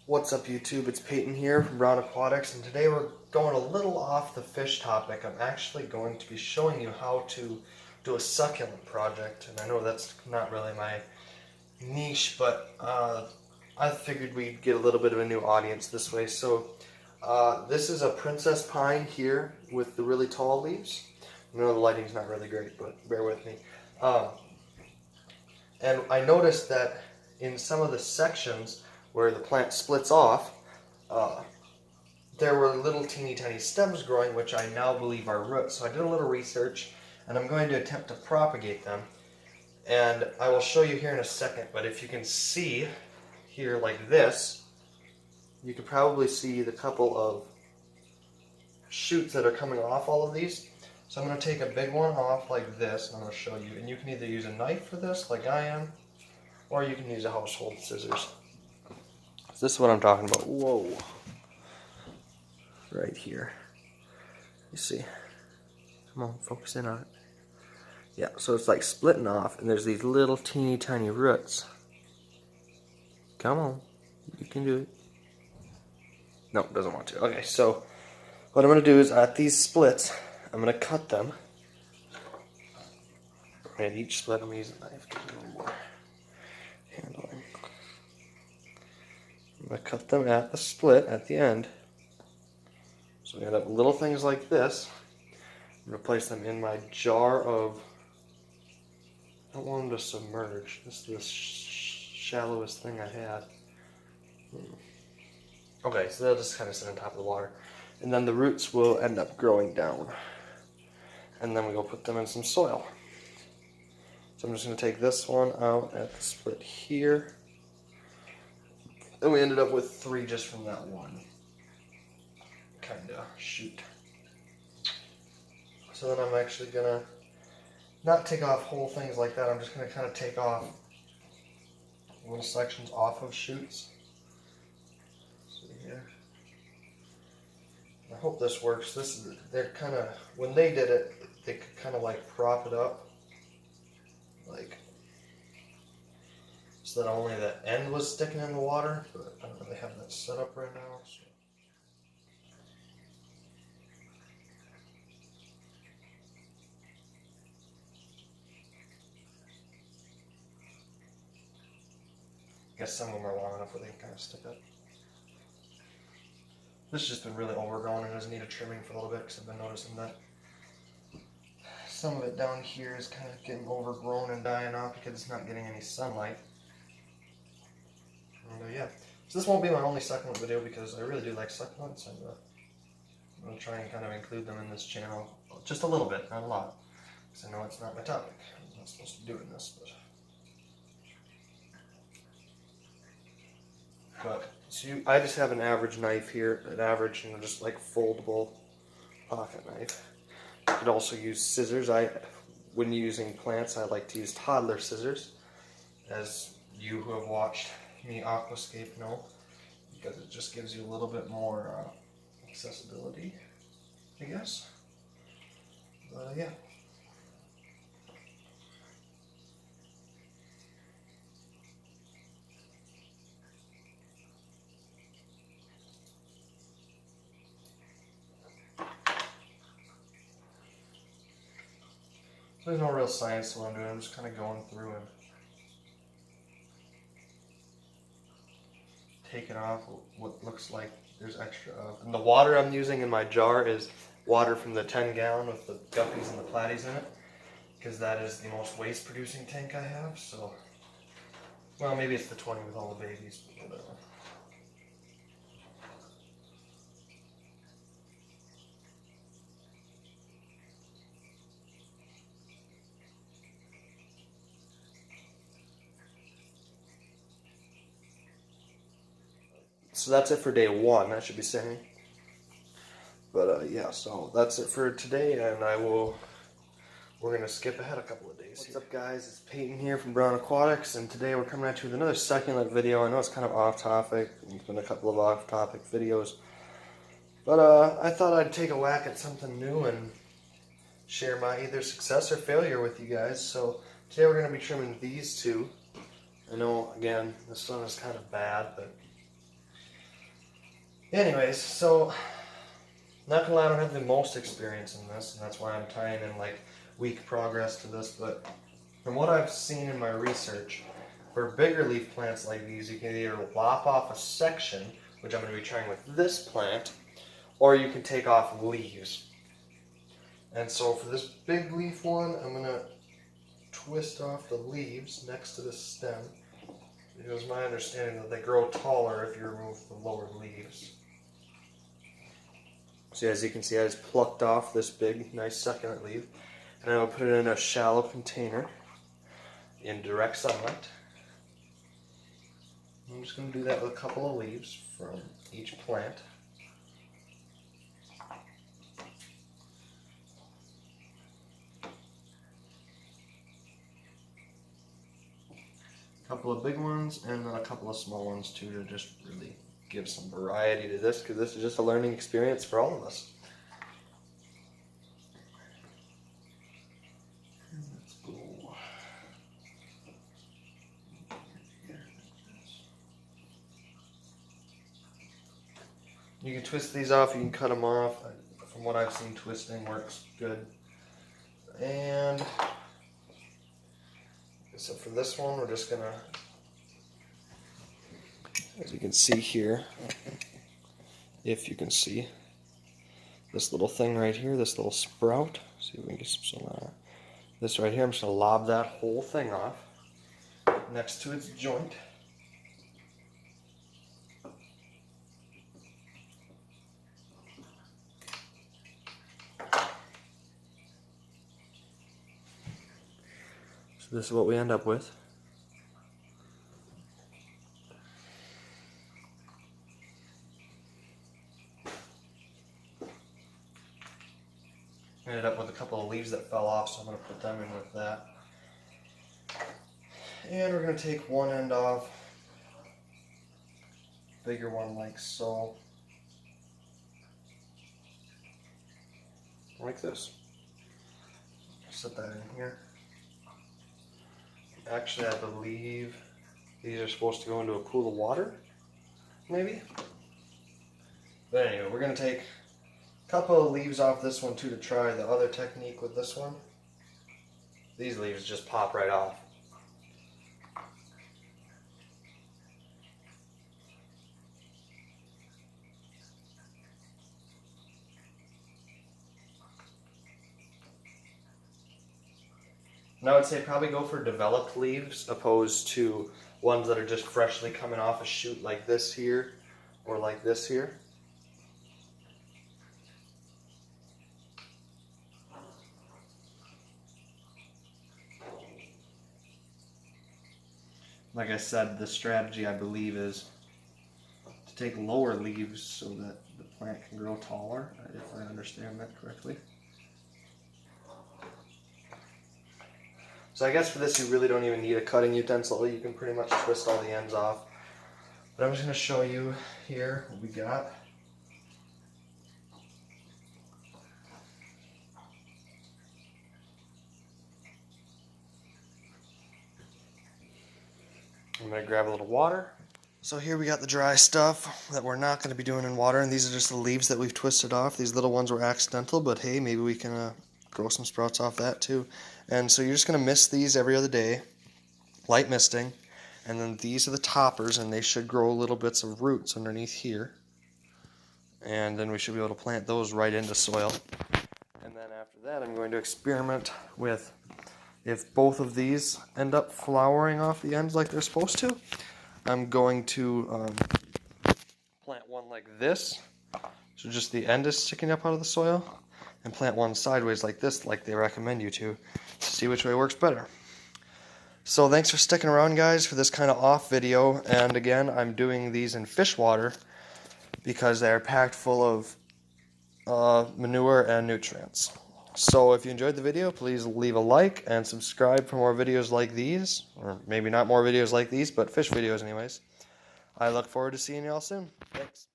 What's up YouTube, it's Peyton here from Brown Aquatics, and today we're going a little off the fish topic. I'm actually going to be showing you how to do a succulent project, and I know that's not really my niche, but I figured we'd get a little bit of a new audience this way. So this is a princess pine here with the really tall leaves. I know the lighting's not really great, but bear with me. And I noticed that in some of the sections where the plant splits off, there were little teeny tiny stems growing, which I now believe are roots. So I did a little research, and I'm going to attempt to propagate them. And I will show you here in a second, but if you can see here like this, you can probably see the couple of shoots that are coming off all of these. So I'm going to take a big one off like this, and I'm going to show you. And you can either use a knife for this, like I am, or you can use a household scissors. This is what I'm talking about. Whoa. Right here. You see? Come on, focus in on it. Yeah, so it's like splitting off, and there's these little teeny tiny roots. Come on. You can do it. No, it doesn't want to. Okay, so what I'm going to do is at these splits, I'm going to cut them. At each split, I'm going to use a knife to do a little more handling. I'm going to cut them at the split at the end. So we end up with little things like this. I'm going to place them in my jar of, I don't want them to submerge. This is the shallowest thing I had. Okay, so they'll just kind of sit on top of the water. And then the roots will end up growing down. And then we go put them in some soil. So I'm just going to take this one out at the split here. And we ended up with 3 just from that one kind of shoot. So then I'm actually going to not take off whole things like that. I'm just going to kind of take off little sections off of shoots. See here. I hope this works. They're kind of, when they did it, they could kind of like prop it up. Like, so that only the end was sticking in the water, but I don't really have that set up right now. So. I guess some of them are long enough where they can kind of stick up. This has just been really overgrown and does need a trimming for a little bit because I've been noticing that some of it down here is kind of getting overgrown and dying off because it's not getting any sunlight. And yeah, so this won't be my only succulent video because I really do like succulents, and I'm going to try and kind of include them in this channel. Just a little bit, not a lot, because I know it's not my topic. I'm not supposed to be doing this, but so I just have an average knife here, an average, just like foldable pocket knife. You could also use scissors. When using plants, I like to use toddler scissors, as you who have watched me aquascape know, because it just gives you a little bit more accessibility, I guess. Yeah. So there's no real science to what I'm doing. I'm just kind of going through and taking off what looks like there's extra of. And the water I'm using in my jar is water from the 10-gallon with the guppies and the platies in it, because that is the most waste producing tank I have. So, well, maybe it's the 20 with all the babies, but whatever. So that's it for day 1, I should be saying. But yeah, so that's it for today, and we're going to skip ahead a couple of days. What's up guys, it's Peyton here from Brown Aquatics, and today we're coming at you with another succulent video. I know it's kind of off topic, there's been a couple of off topic videos, but I thought I'd take a whack at something new and share my either success or failure with you guys. So today we're going to be trimming these 2. I know, again, the sun is kind of bad, but Anyways, so not gonna lie, I don't have the most experience in this, and that's why I'm tying in like weak progress to this, but from what I've seen in my research, for bigger leaf plants like these, you can either lop off a section, which I'm going to be trying with this plant, or you can take off leaves. And so for this big leaf one, I'm going to twist off the leaves next to the stem. It was my understanding that they grow taller if you remove the lower leaves. So as you can see, I just plucked off this big, nice succulent leaf, and I'll put it in a shallow container in direct sunlight. I'm just going to do that with a couple of leaves from each plant. A couple of big ones and then a couple of small ones too, to just really give some variety to this, because this is just a learning experience for all of us. Let's go. You can twist these off, you can cut them off. From what I've seen, twisting works good. And so for this one, we're just gonna, as you can see here, if you can see this little thing right here, this little sprout. See if we can get some this right here. I'm just gonna lob that whole thing off next to its joint. So this is what we end up with. I ended up with a couple of leaves that fell off, so I'm going to put them in with that. And we're going to take one end off, bigger one like so, like this. Set that in here. Actually, I believe these are supposed to go into a pool of water, maybe? But anyway, we're going to take a couple of leaves off this one too to try the other technique with this one. These leaves just pop right off. And I would say probably go for developed leaves opposed to ones that are just freshly coming off a shoot like this here or like this here. Like I said, the strategy I believe is to take lower leaves so that the plant can grow taller, if I understand that correctly. So I guess for this you really don't even need a cutting utensil. You can pretty much twist all the ends off. But I'm just going to show you here what we got. I'm going to grab a little water. So here we got the dry stuff that we're not going to be doing in water, and these are just the leaves that we've twisted off. These little ones were accidental, but hey, maybe we can grow some sprouts off that too. And so you're just going to mist these every other day, light misting, and then these are the toppers, and they should grow little bits of roots underneath here. And then we should be able to plant those right into soil. And then after that, I'm going to experiment with if both of these end up flowering off the ends like they're supposed to. I'm going to plant one like this, so just the end is sticking up out of the soil, and plant one sideways like this, like they recommend you to see which way works better. So thanks for sticking around, guys, for this kind of off video. And again, I'm doing these in fish water because they're packed full of manure and nutrients. So if you enjoyed the video, please leave a like and subscribe for more videos like these, or maybe not more videos like these, but fish videos anyways. I look forward to seeing you all soon. Thanks.